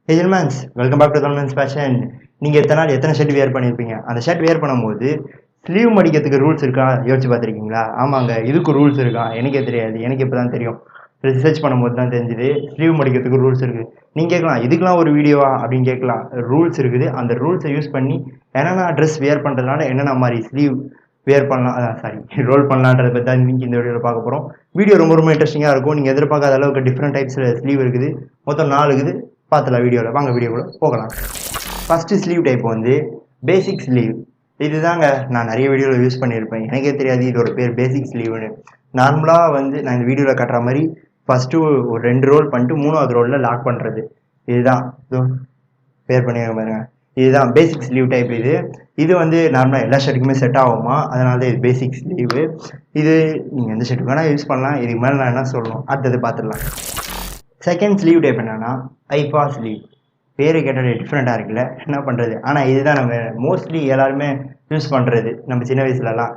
Hey gentlemen, welcome back to Gentlemen's Fashion. நீங்கள் எத்தனை shirt வேர் பண்ணியிருப்பீங்க? அந்த ஷர்ட் வேர் பண்ணும்போது ஸ்லீவ் மடிக்கிறதுக்கு ரூல்ஸ் இருக்கா யோசிச்சு பார்த்துருக்கீங்களா? ஆமாங்க, இதுக்கு ரூல்ஸ் இருக்கா? எனக்கே தெரியாது. எனக்கு இப்போ தான் தெரியும். ரிசர்ச் பண்ணும்போது தான் தெரிஞ்சுது ஸ்லீவ் மடிக்கிறதுக்கு ரூல்ஸ் இருக்குது. நீங்கள் கேட்கலாம், இதுக்கெலாம் ஒரு வீடியோவா அப்படின்னு கேட்கலாம். ரூல்ஸ் இருக்குது. அந்த ரூல்ஸை யூஸ் பண்ணி என்னென்ன ட்ரெஸ் வேர் பண்ணுறதுனால என்னென்ன மாதிரி ஸ்லீவ் வேர் பண்ணலாம், ரோல் பண்ணலான்றதை பற்றி தான் இன்னைக்கு இந்த வீடியோவில் பார்க்க போகிறோம். வீடியோ ரொம்ப இன்ட்ரெஸ்டிங்காக இருக்கும். நீங்கள் எதிர்பார்க்காத அளவுக்கு டிஃப்ரெண்ட் டைப்ஸில் ஸ்லீவ் இருக்குது. மொத்தம் 4 இருக்குது. பார்த்துலாம் வீடியோவில். வாங்க வீடியோக்குள்ள போகலாம். ஃபஸ்ட்டு ஸ்லீவ் டைப் வந்து பேசிக் ஸ்லீவ். இதுதாங்க நான் நிறைய வீடியோவில் யூஸ் பண்ணியிருப்பேன். எனக்கே தெரியாது இதோட பேர் பேசிக் ஸ்லீவ்னு. நார்மலாக வந்து நான் இந்த வீடியோவில் கட்டுற மாதிரி ஃபஸ்ட்டு ஒரு 2 ரோல் பண்ணிட்டு 3வது ரோலில் லாக் பண்ணுறது. இதுதான் பேர் பண்ணியிருக்க பாருங்க. இதுதான் பேசிக் ஸ்லீவ் டைப். இது வந்து நார்மலாக எல்லா ஷர்ட்டுக்குமே செட் ஆகுமா, அதனால தான் இது பேசிக் ஸ்லீவு. இது நீங்கள் எந்த ஷர்ட்டுக்கு வேணால் யூஸ் பண்ணலாம். இதுக்கு மேலே நான் என்ன சொல்லணும், அடுத்தது பார்த்துடலாம். செகண்ட் ஸ்லீவ் டைப் என்னன்னா ஐஃபா ஸ்லீவ். பேரு கேட்டாலே டிஃப்ரெண்ட்டாக இருக்குல்ல, என்ன பண்ணுறது. ஆனால் இதுதான் நம்ம மோஸ்ட்லி எல்லாருமே யூஸ் பண்ணுறது நம்ம சின்ன வயசுலலாம்.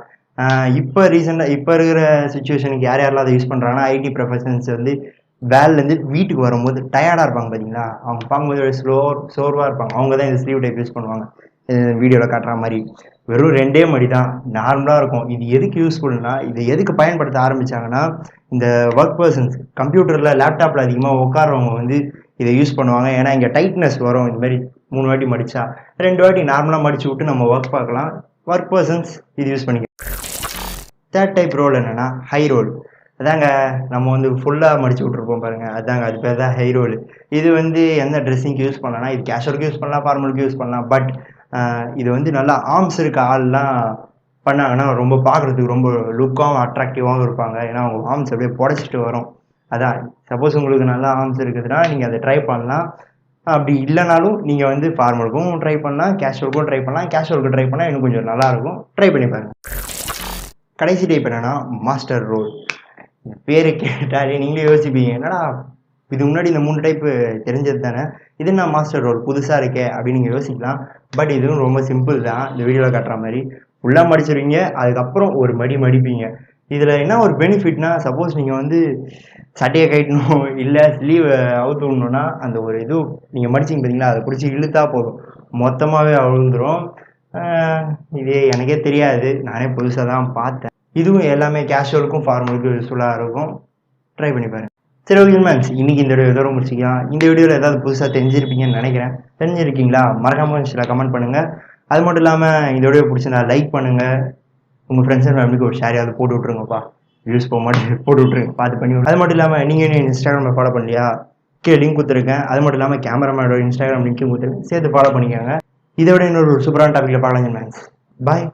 இப்போ ரீசெண்டாக இப்போ இருக்கிற சுச்சுவேஷனுக்கு யாரெல்லாம் அதை யூஸ் பண்ணுறாங்கன்னா ஐடி ப்ரொஃபஷன்ஸ் வந்து வேலைலேருந்து வீட்டுக்கு வரும்போது டயர்டாக இருப்பாங்க பார்த்தீங்களா, அவங்க பார்க்கும்போது சோர்வாக இருப்பாங்க. அவங்க தான் இந்த ஸ்லீவ் டைப் யூஸ் பண்ணுவாங்க. வீடியோவில் காட்டுற மாதிரி வெறும் 2 மடி தான் நார்மலாக இருக்கும். இது எதுக்கு யூஸ்ஃபுல்னா, இது எதுக்கு பயன்படுத்த ஆரம்பித்தாங்கன்னா, இந்த ஒர்க் பர்சன்ஸ் கம்ப்யூட்டரில் லேப்டாப்பில் அதிகமாக உட்காரவங்க வந்து இதை யூஸ் பண்ணுவாங்க. ஏன்னா இங்கே டைட்னஸ் வரும். இந்த மாதிரி 3 வாட்டி மடித்தா 2 வாட்டி நார்மலாக மடித்து விட்டு நம்ம ஒர்க் பார்க்கலாம். ஒர்க் பர்சன்ஸ் இது யூஸ் பண்ணிக்கலாம். தேர்ட் டைப் ரோல் என்னென்னா ஹை ரோல். அதாங்க நம்ம வந்து ஃபுல்லாக மடித்து விட்ருப்போம் பாருங்கள், அதாங்க அது பேர் தான் ஹை ரோல். இது வந்து எந்த ட்ரெஸ்ஸிங்க்கு யூஸ் பண்ணலாம்னா, இது கேஷுவலுக்கு யூஸ் பண்ணலாம், ஃபார்மலுக்கு யூஸ் பண்ணலாம். பட் இது வந்து நல்லா ஆர்ம்ஸ் இருக்க ஆள்லாம் பண்ணாங்கன்னா ரொம்ப பார்க்குறதுக்கு ரொம்ப லுக்காகவும் அட்ராக்டிவாகவும் இருப்பாங்க. ஏன்னா அவங்க ஆர்ம்ஸ் அப்படியே புடச்சிட்டு வரும். அதான் சப்போஸ் உங்களுக்கு நல்லா ஆர்ம்ஸ் இருக்குதுன்னா நீங்கள் அதை ட்ரை பண்ணலாம். அப்படி இல்லைனாலும் நீங்கள் வந்து ஃபார்மலுக்கும் ட்ரை பண்ணலாம், கேஷுவலுக்கும் ட்ரை பண்ணலாம். கேஷுவலுக்கு ட்ரை பண்ணால் இன்னும் கொஞ்சம் நல்லாயிருக்கும். ட்ரை பண்ணி பாருங்கள். கடைசி டைப் என்னென்னா மாஸ்டர் ரோல். பேர் கேட்டாலே நீங்களே யோசிப்பீங்க, என்னடா இது முன்னாடி இந்த 3 டைப்பு தெரிஞ்சது தானே, இது நான் மாஸ்டர் ரோல் புதுசாக இருக்கே அப்படின்னு நீங்கள் யோசிக்கலாம். பட் இதுவும் ரொம்ப சிம்பிள் தான். இந்த வீடியோவில் காட்டுற மாதிரி ஃபுல்லாக மடிச்சிருவீங்க, அதுக்கப்புறம் ஒரு மடிப்பீங்க. இதில் என்ன ஒரு பெனிஃபிட்னா, சப்போஸ் நீங்கள் வந்து சட்டையை கட்டணும் இல்லை ஸ்லீவை அவுத்து விடணுன்னா அந்த ஒரு இது நீங்கள் மடிச்சிங்க பார்த்தீங்களா, அதை பிடிச்சி இழுத்தா போதும், மொத்தமாகவே அவிழ்ந்துடும். இது எனக்கே தெரியாது, நானே புதுசாக தான் பார்த்தேன். இதுவும் எல்லாமே கேஷுவலுக்கும் ஃபார்மலுக்கும் யூஸ்ஃபுல்லாக இருக்கும். ட்ரை பண்ணி பாருங்கள். சரி ஓகே மேன்ஸ், இன்றைக்கி இந்த வீடியோ இதோட முடிச்சிக்கலாம். இந்த வீடியோவில் ஏதாவது புதுசாக தெரிஞ்சிருப்பீங்கன்னு நினைக்கிறேன். தெரிஞ்சிருக்கீங்களா? மறக்காமல் கமெண்ட் பண்ணுங்கள். அது மட்டும் இல்லாமல் இந்த வீடியோ பிடிச்சிருந்தா லைக் பண்ணுங்கள். உங்கள் ஃப்ரெண்ட்ஸ் அண்ட் ஃபேமிலிக்கு ஒரு ஷேரையாவது போட்டு விட்ருங்கப்பா. யூஸ் போக மாட்டேன், போட்டு விட்ருங்க, பார்த்து பண்ணி. அது மட்டும் இல்லாமல் நீங்கள் என்ன இன்ஸ்டாகிராமில் ஃபாலோ பண்ணலையா, கீழே லிங்க் கொடுத்துருக்கேன். அது மட்டும் இல்லாமல் கேமராமேனோட இன்ஸ்டாகிராம் லிங்க்கும் கொடுத்துருக்கேன், சேர்த்து ஃபாலோ பண்ணிக்கோங்க. இதை விட இன்னொரு சூப்பரான டாப்பிக்கில் பார்க்கலாம் மேன்ஸ். பாய்.